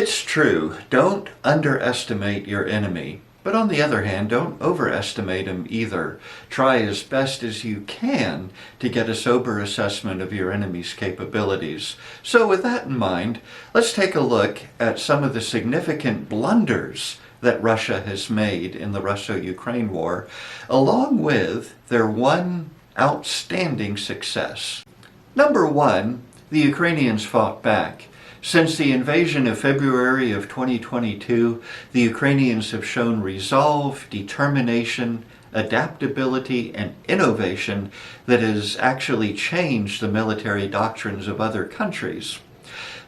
It's true, don't underestimate your enemy. But on the other hand, don't overestimate him either. Try as best as you can to get a sober assessment of your enemy's capabilities. So with that in mind, let's take a look at some of the significant blunders that Russia has made in the Russia-Ukraine war, along with their one outstanding success. Number one, the Ukrainians fought back. Since the invasion of February of 2022, the Ukrainians have shown resolve, determination, adaptability, and innovation that has actually changed the military doctrines of other countries.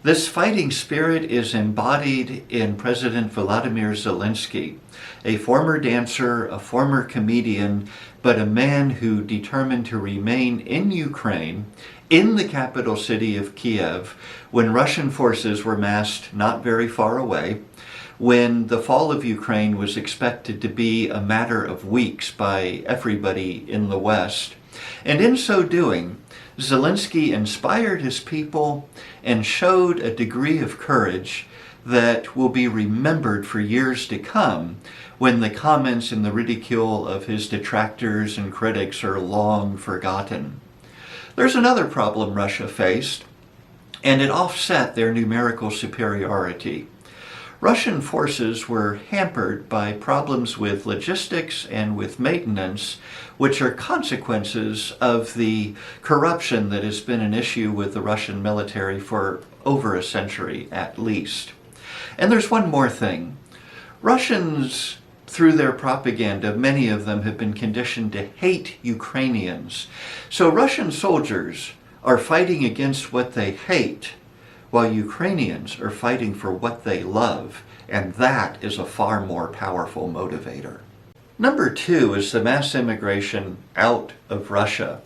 This fighting spirit is embodied in President Volodymyr Zelensky, a former dancer, a former comedian, but a man who determined to remain in Ukraine, in the capital city of Kiev, when Russian forces were massed not very far away, when the fall of Ukraine was expected to be a matter of weeks by everybody in the West. And in so doing, Zelensky inspired his people and showed a degree of courage that will be remembered for years to come, when the comments and the ridicule of his detractors and critics are long forgotten. There's another problem Russia faced, and it offset their numerical superiority. Russian forces were hampered by problems with logistics and with maintenance, which are consequences of the corruption that has been an issue with the Russian military for over a century at least. And there's one more thing. Russians, through their propaganda, many of them have been conditioned to hate Ukrainians. So Russian soldiers are fighting against what they hate, while Ukrainians are fighting for what they love, and that is a far more powerful motivator. Number two is the mass immigration out of Russia.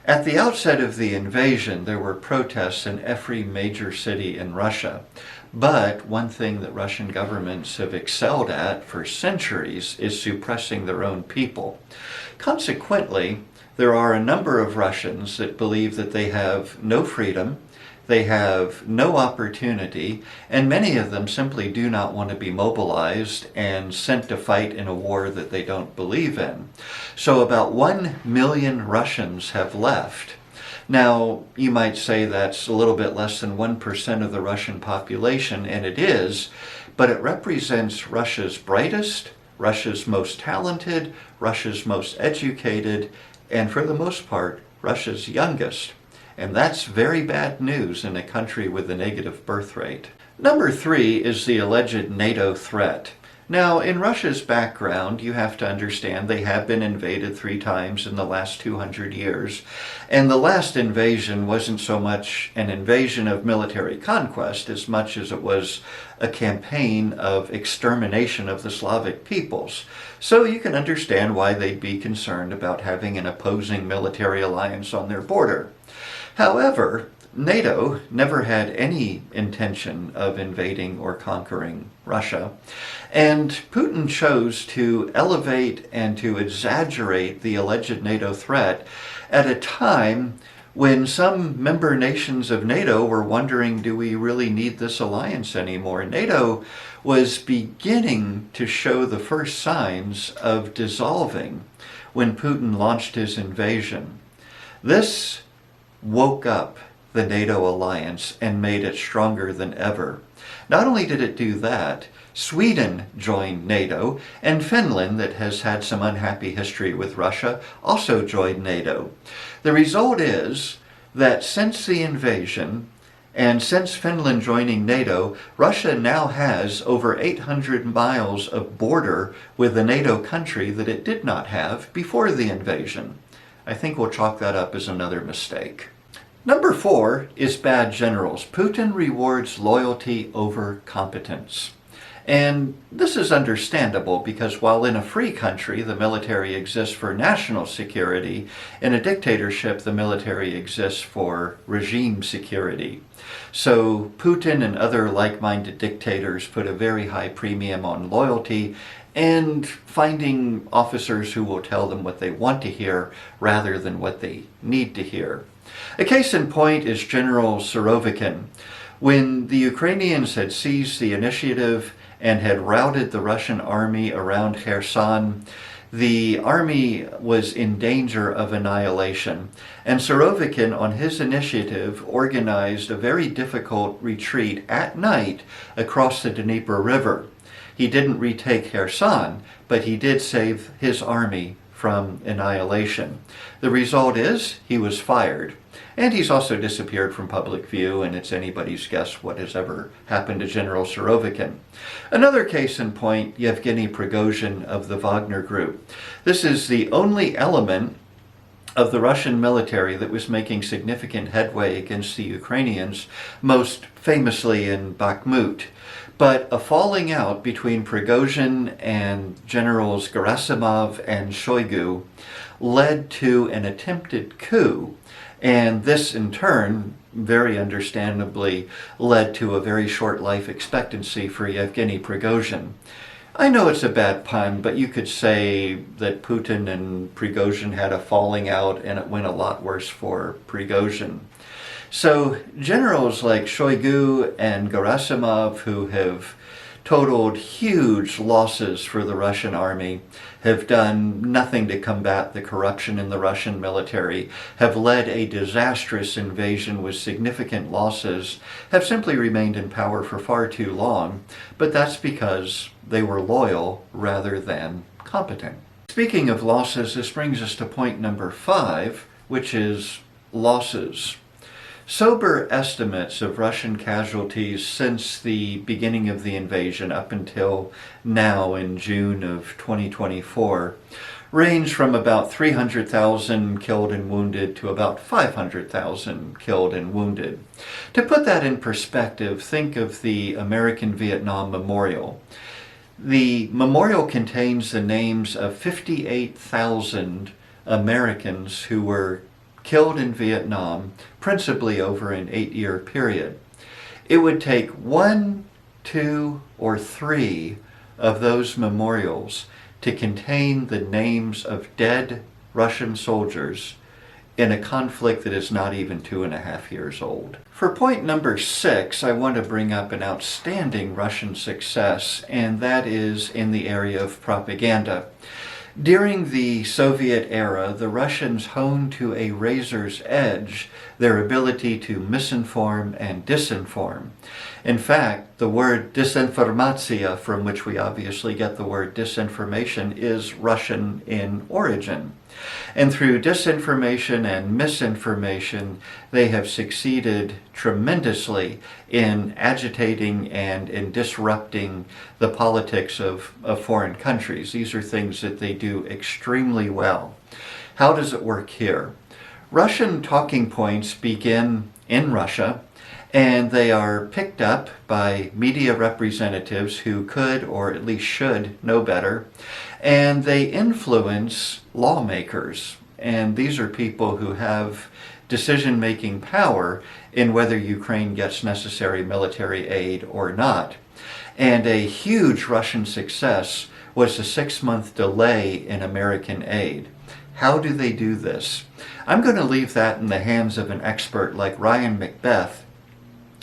At the outset of the invasion, there were protests in every major city in Russia. But one thing that Russian governments have excelled at for centuries is suppressing their own people. Consequently, there are a number of Russians that believe that they have no freedom, they have no opportunity, and many of them simply do not want to be mobilized and sent to fight in a war that they don't believe in. So about 1 million Russians have left. Now, you might say that's a little bit less than 1% of the Russian population, and it is, but it represents Russia's brightest, Russia's most talented, Russia's most educated, and for the most part, Russia's youngest. And that's very bad news in a country with a negative birth rate. Number three is the alleged NATO threat. Now, in Russia's background, you have to understand they have been invaded 3 times in the last 200 years. And the last invasion wasn't so much an invasion of military conquest as much as it was a campaign of extermination of the Slavic peoples. So you can understand why they'd be concerned about having an opposing military alliance on their border. However, NATO never had any intention of invading or conquering Russia, and Putin chose to elevate and to exaggerate the alleged NATO threat at a time when some member nations of NATO were wondering, do we really need this alliance anymore? NATO was beginning to show the first signs of dissolving when Putin launched his invasion. This woke up the NATO alliance and made it stronger than ever. Not only did it do that, Sweden joined NATO, and Finland, that has had some unhappy history with Russia, also joined NATO. The result is that since the invasion, and since Finland joining NATO, Russia now has over 800 miles of border with a NATO country that it did not have before the invasion. I think we'll chalk that up as another mistake. Number four is bad generals. Putin rewards loyalty over competence. And this is understandable because while in a free country the military exists for national security, in a dictatorship the military exists for regime security. So Putin and other like-minded dictators put a very high premium on loyalty and finding officers who will tell them what they want to hear rather than what they need to hear. A case in point is General Surovikin. When the Ukrainians had seized the initiative and had routed the Russian army around Kherson, the army was in danger of annihilation. And Surovikin, on his initiative, organized a very difficult retreat at night across the Dnieper River. He didn't retake Kherson, but he did save his army from annihilation. The result is he was fired. And he's also disappeared from public view, and it's anybody's guess what has ever happened to General Surovikin. Another case in point, Yevgeny Prigozhin of the Wagner Group. This is the only element of the Russian military that was making significant headway against the Ukrainians, most famously in Bakhmut. But a falling out between Prigozhin and Generals Gerasimov and Shoigu led to an attempted coup. And this, in turn, very understandably, led to a very short life expectancy for Yevgeny Prigozhin. I know it's a bad pun, but you could say that Putin and Prigozhin had a falling out and it went a lot worse for Prigozhin. So generals like Shoigu and Gerasimov, who have totaled huge losses for the Russian army, have done nothing to combat the corruption in the Russian military, have led a disastrous invasion with significant losses, have simply remained in power for far too long, but that's because they were loyal rather than competent. Speaking of losses, this brings us to point number 5, which is losses. Sober estimates of Russian casualties since the beginning of the invasion up until now in June of 2024 range from about 300,000 killed and wounded to about 500,000 killed and wounded. To put that in perspective, think of the American Vietnam Memorial. The memorial contains the names of 58,000 Americans who were killed in Vietnam, principally over an 8-year period. It would take 1, 2, or 3 of those memorials to contain the names of dead Russian soldiers in a conflict that is not even 2.5 years old. For point number 6, I want to bring up an outstanding Russian success, and that is in the area of propaganda. During the Soviet era, the Russians honed to a razor's edge their ability to misinform and disinform. In fact, the word disinformatia, from which we obviously get the word disinformation, is Russian in origin. And through disinformation and misinformation, they have succeeded tremendously in agitating and in disrupting the politics of foreign countries. These are things that they do extremely well. How does it work here? Russian talking points begin in Russia, and they are picked up by media representatives who could, or at least should, know better, and they influence lawmakers. And these are people who have decision-making power in whether Ukraine gets necessary military aid or not. And a huge Russian success was the 6-month delay in American aid. How do they do this? I'm going to leave that in the hands of an expert like Ryan Macbeth,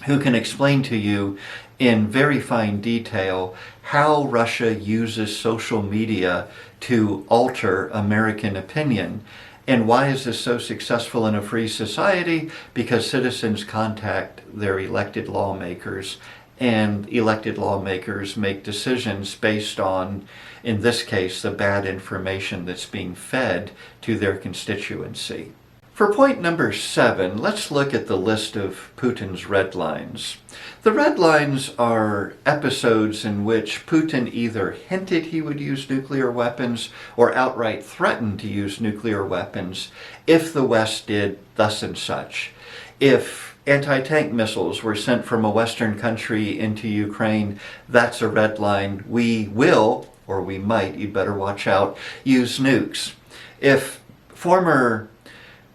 who can explain to you in very fine detail how Russia uses social media to alter American opinion. And why is this so successful in a free society? Because citizens contact their elected lawmakers, and elected lawmakers make decisions based on, in this case, the bad information that's being fed to their constituency. For point number 7, let's look at the list of Putin's red lines. The red lines are episodes in which Putin either hinted he would use nuclear weapons or outright threatened to use nuclear weapons if the West did thus and such. If anti-tank missiles were sent from a Western country into Ukraine, that's a red line. We will, or we might, you'd better watch out, use nukes. If former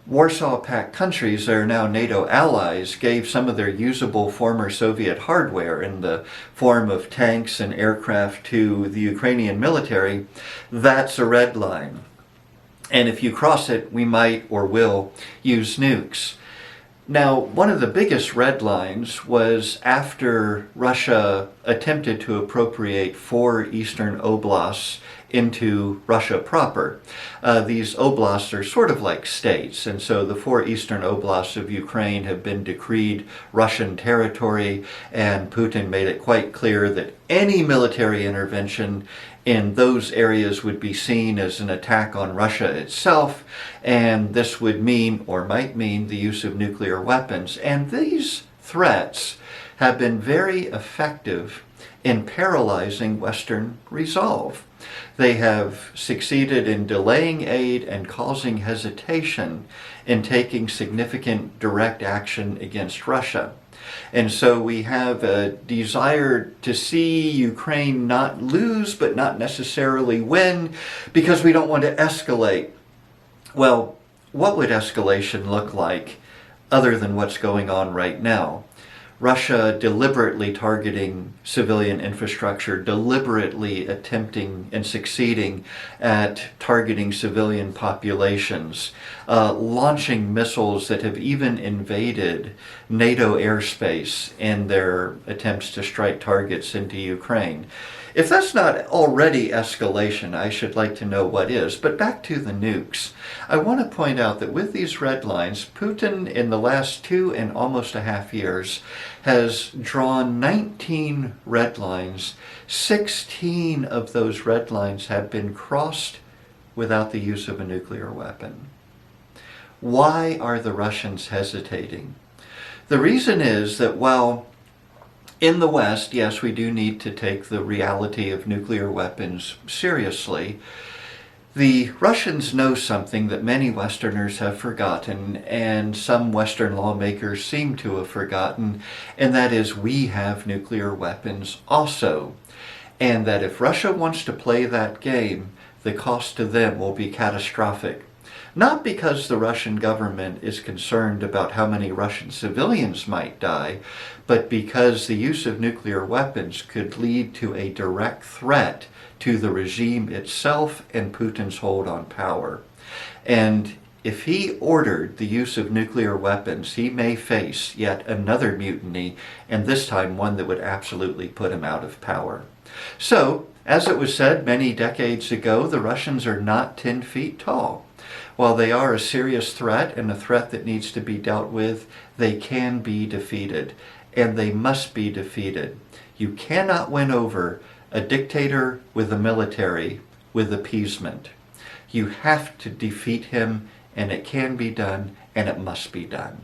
Warsaw Pact countries that are now NATO allies gave some of their usable former Soviet hardware in the form of tanks and aircraft to the Ukrainian military, that's a red line. And if you cross it, we might or will use nukes. Now, one of the biggest red lines was after Russia attempted to appropriate 4 eastern oblasts into Russia proper. These oblasts are sort of like states, and so the 4 eastern oblasts of Ukraine have been decreed Russian territory, and Putin made it quite clear that any military intervention in those areas would be seen as an attack on Russia itself, and this would mean, or might mean, the use of nuclear weapons. And these threats have been very effective in paralyzing Western resolve. They have succeeded in delaying aid and causing hesitation in taking significant direct action against Russia. And so we have a desire to see Ukraine not lose, but not necessarily win, because we don't want to escalate. Well, what would escalation look like other than what's going on right now? Russia deliberately targeting civilian infrastructure, deliberately attempting and succeeding at targeting civilian populations, launching missiles that have even invaded NATO airspace in their attempts to strike targets into Ukraine. If that's not already escalation, I should like to know what is. But back to the nukes. I want to point out that with these red lines, Putin in the last 2.5 years has drawn 19 red lines. 16 of those red lines have been crossed without the use of a nuclear weapon. Why are the Russians hesitating? The reason is that while in the West, yes, we do need to take the reality of nuclear weapons seriously, the Russians know something that many Westerners have forgotten, and some Western lawmakers seem to have forgotten, and that is we have nuclear weapons also. And that if Russia wants to play that game, the cost to them will be catastrophic. Not because the Russian government is concerned about how many Russian civilians might die, but because the use of nuclear weapons could lead to a direct threat to the regime itself and Putin's hold on power. And if he ordered the use of nuclear weapons, he may face yet another mutiny, and this time one that would absolutely put him out of power. So, as it was said many decades ago, the Russians are not 10 feet tall. While they are a serious threat and a threat that needs to be dealt with, they can be defeated, and they must be defeated. You cannot win over a dictator with a military with appeasement. You have to defeat him, and it can be done, and it must be done.